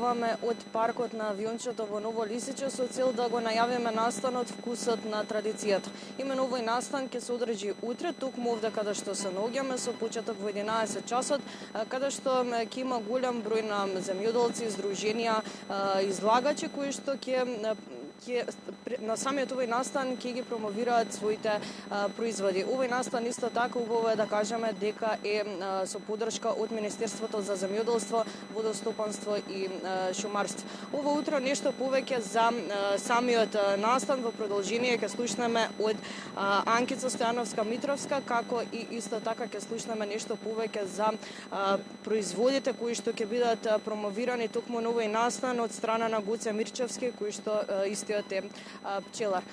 преминуваме од паркот на авиончето во Ново Лисиче со цел да го најавиме настанот Вкусот на традицијата. Имено овој настан ќе се одржи утре, токму овде каде што се наоѓаме, со почеток во 11 часот, каде што ќе има голем број на земјоделци, здруженија, излагачи кои што на самиот овој настан ќе ги промовираат своите производи. Овој настан исто така убаво е да кажеме дека е со поддршка од Министерството за земјоделство, водостопанство и шумарство. Ова утро нешто повеќе за самиот настан во продолжение ќе слушнеме од Анкица Стојановска-Митровска, како и исто така ќе слушнеме нешто повеќе за производите кои што ќе бидат промовирани токму на овој настан од страна на Гоце Мирчевски, кој што истиот е пчелар.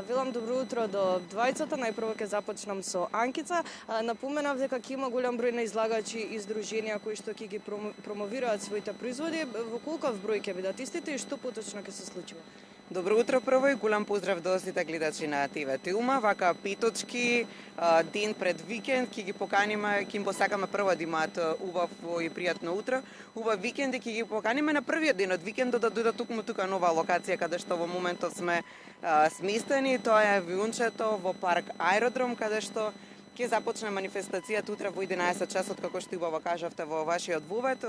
Велам добро утро до двајцата. Најпрво ќе започнам со Анкица. Напоменав дека ќе има голем број на излагачи и здруженија кои што ќе ги промовираат своите производи. Во колков број ќе бидат истите и што поточно ќе се случува? Добро утро прво и голем поздрав до сите гледачи на ТВ Тилма. Вака петочки, ден пред викенд, ќе ги поканиме, ќе им посакаме прво да имаат убаво и пријатно утро. Убав викенд и ќе ги поканиме на првиот ден од викендот да дојдат токму тука нова локација каде што во моментот сме сместени. Тоа е авиончето во парк Аеродром, каде што ќе започне манифестацијата утре во 11 часот, како што убаво кажавте во вашиот вовед.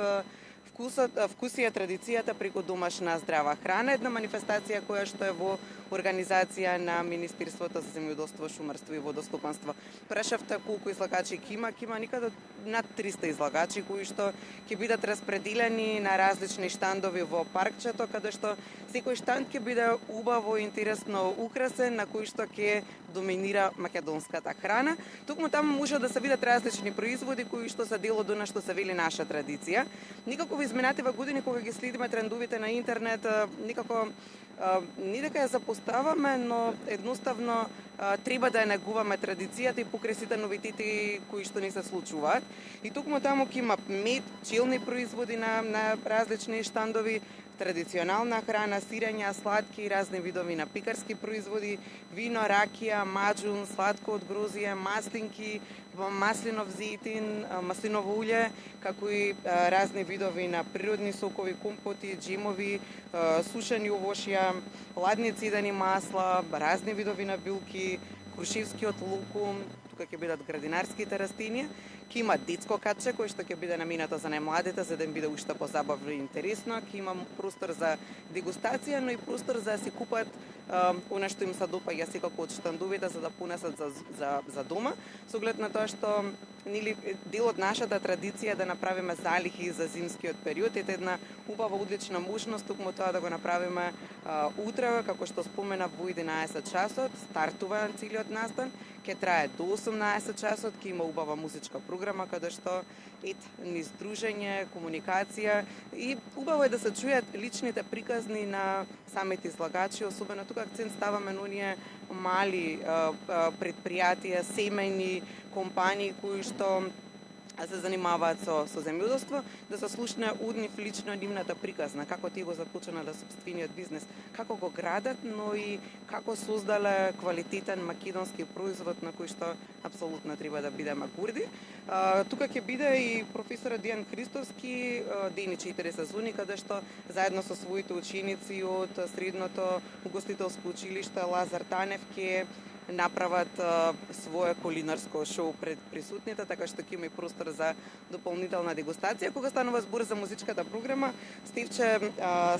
Вкуси е традицијата преку домашна здрава храна, една манифестација која што е во организација на Министерството за земјоделство, шумарство и водостопанство. Прашавте колку излагачи ќе има никаде над 300 излагачи кои што ќе бидат распределени на различни штандови во паркчето, каде што секој штанд ќе биде убаво и интересно украсен, на кој што ќе доминира македонската храна. Токму таму може да се видат различни производи кои што се дел од она што се вели наша традиција. Никако во изминативе години кога ги следиме трендовите на интернет, никако не дека ја запоставаме, но едноставно треба да ја негуваме традицијата и покрај сите новитети кои што ни се случуваат. И токму таму ќе има мед, пчелни производи на различни штандови, традиционална храна, сирења, сладки и разни видови на пекарски производи, вино, ракија, маџун, сладко од грозие, маслинки, маслинов зејтин, маслиново улје, како и разни видови на природни сокови, компоти, джемови, сушени овошја, ладни цедени масла, разни видови на билки, крушевскиот лукум, тука ќе бидат градинарските растенија. Ќе има детско катче кој што ќе биде наменето за најмладите, за да им биде уште позабавно и интересно. Ќе има простор за дегустација, но и простор за да си купат она што им се допаѓа секако од штандовите за да понесат за дома. Со оглед на тоа што дел од нашата традиција да направиме залихи за зимскиот период, е една убава одлична можност токму тоа да го направиме утре, како што споменав, во 11 часот, стартува целиот настан, ќе трае до 18 часот, ќе има убава музичка програма каде што ни здружење, комуникација и убаво е да се чујат личните приказни на самите излагачи, особено тука акцент ставаме на оние мали предпријатија, семејни компании кои што се занимаваат со земјоделство, да се слушне од нив лично нивната приказна, како тие го започнале сопствениот бизнес, како го градат, но и како создале квалитетен македонски производ на кој што апсолутно треба да бидеме горди. Тука ќе биде и професорот Дијан Христовски, Дени 4 сезони, каде што заедно со своите ученици од средното угостителско училиште Лазар Танев ќе направат свое кулинарско шоу пред присутните, така што ќе има и простор за дополнителна дегустација. Кога станува збор за музичката програма, Стевче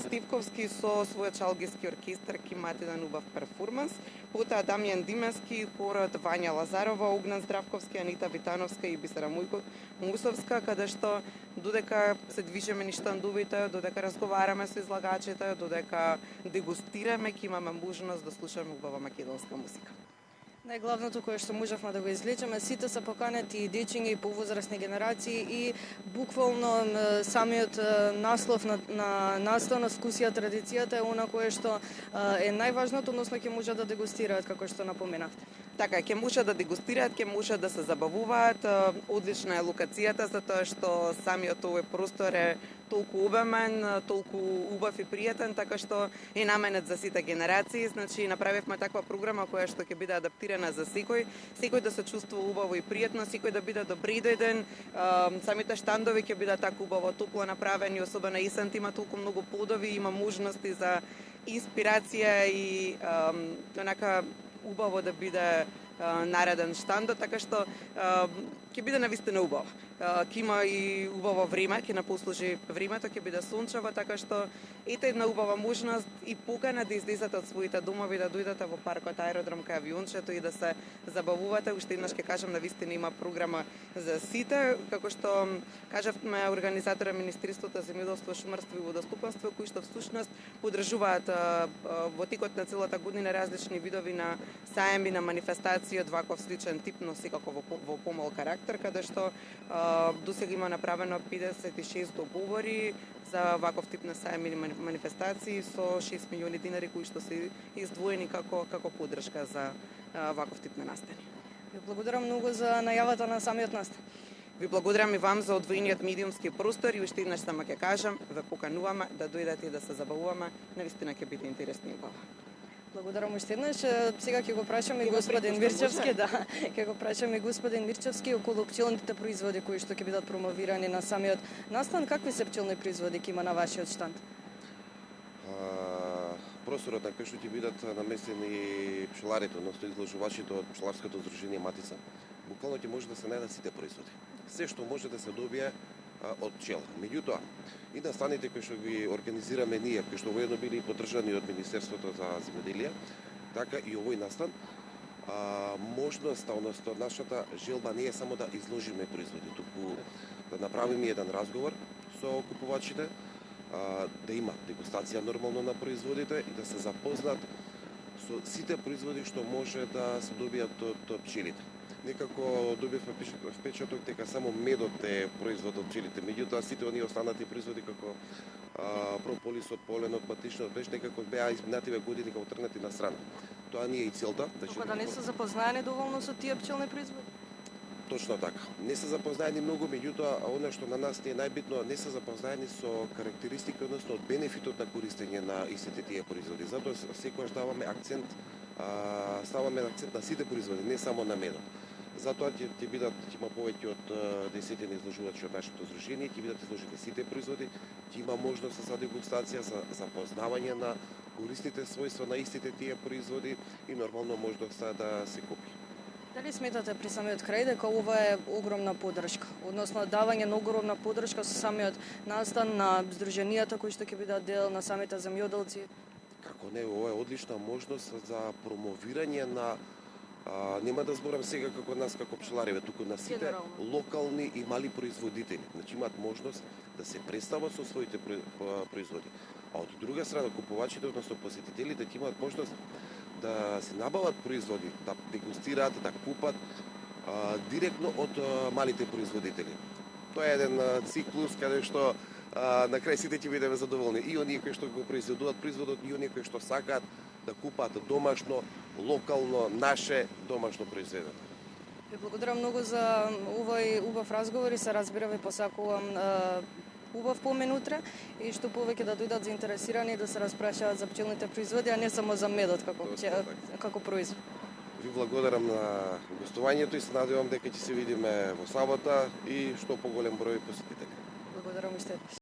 Стевковски со својот чалгиски оркестар ќе имаат еден убав перформанс. Потоа Дамјан Дименски, хорот Вања Лазарова, Огнан Здравковски, Анита Витановска и Бисера Мусовска, каде што додека се движиме низ штандовите, додека разговараме со излагачите, додека дегустираме, ќе имаме можност да слушаме убава македонска музика. Најглавното кое што можевме да го извлечеме, сите се поканети и дечиња и повозрасни генерации и буквално самиот наслов на настанот Вкусија традицијата е она кое што е најважното, односно ќе може да дегустираат, како што напоменавте. Така, ќе може да дегустираат, ќе може да се забавуваат. Одлична е локацијата, затоа што самиот овој простор е толку обемен, толку убав и пријатен, така што е наменет за сите генерации. Значи направивме таква програма која што ќе биде адаптирана за секој да се чувствува убаво и пријатно, секој да биде добри дојден. Самите штандови ќе бидат така убаво топло направени, особено есента има толку многу плодови, има можности за инспирација и онака убаво да биде нареден штандот, така што ќе биде навистина убаво. Ќе има и убаво време, ќе напослужи времето, ќе биде сончево, така што ете една убава можност и покана да излезете од своите домови, да дојдете во паркот Аеродром кај авиончето и да се забавувате. Уште еднаш ќе кажам, навистина има програма за сите, како што кажавме организатора Министерството за земјоделство, шумарство и водостопанство, кои што всушност подржуваат во текот на целата година различни видови на саеми, на манифестации од ваков сличен тип, но секако во помал карактер, каде што досега има направено 56 договори за ваков тип на саеми или манифестации со 6 милиони динари кои што се издвоени како поддршка за ваков тип на настани. Ви благодарам многу за најавата на самиот настан. Ви благодарам и вам за одвоениот медиумски простор и уште еднаш само ќе кажам, ве покануваме да дојдете и да се забавуваме, навистина ќе биде интересно и убаво. Благодарам уште еднаш. Сега ќе го прашаме и господин Мирчевски, ќе го прашаме и господин Мирчевски околу пчелните производи кои што ќе бидат промовирани на самиот настан. Какви се пчелни производи ќе има на вашиот штанд? Просторот на кој што ќе бидат наместени пчеларите, односно изложувачите од пчеларското здружение Матица, буквално ќе може да се најдат сите производи. Се што може да се добие од пчела. Меѓутоа, и настаните кои што ги организираме ние, кои што воедно били поддржани од Министерството за земјоделие, така и овој настан, можноста, односно нашата желба не е само да изложиме производи, туку да направиме еден разговор со купувачите, да има дегустација нормално на производите и да се запознат со сите производи што може да се добијат од пчелите. Некако добивме впечаток дека само медот е производ од пчелите, меѓутоа сите оние останати производи како прополисот, поленот, патичниот беш некако беа изминативе години како тргнати на страна. Тоа не е и целта. Тука да не се запознаени доволно со тие пчелни производи? Точно така. Не се запознаени многу, меѓутоа она што на нас не е најбитно, не се запознаени со карактеристики, односно од бенефитот на користење на истите тие производи. Затоа секогаш ставаме акцент на сите производи, не само на медот. Затоа ќе има повеќе од 10 изложувачи од нашето здружение, ќе бидат изложени сите производи, ќе има можност за дегустација, за запознавање на корисните својства на истите тие производи и нормално можноста да се купи. Дали сметате при самиот крај дека ова е огромна поддршка, односно давање на огромна поддршка со самиот настан на здруженијата кои што ќе бидат дел на самите земјоделци? Како не, ова е одлична можност за промовирање на нема да зборам сега како нас како пчелари, туку на сите локални и мали производители. Значи имаат можност да се представат со своите производи. А од друга страна купувачите, односно посетителите, ќе имаат можност да се набават производи, да дегустираат, да купат директно од малите производители. Тоа е еден циклус каде што на крај сите ќе бидеме задоволни. И оние кои што го произведуваат производот, и оние кои што сакаат да купаат домашно, локално, наше домашно произведено. Ви благодарам многу за овој убав разговор и се разбира ви посакувам убав помен утре и што повеќе да дојдат заинтересирани да се распрашаат за пчелните производи, а не само за медот како производ. Ви благодарам на гостувањето и се надевам дека ќе се видиме во сабота и што поголем број посетители. Благодарам уште.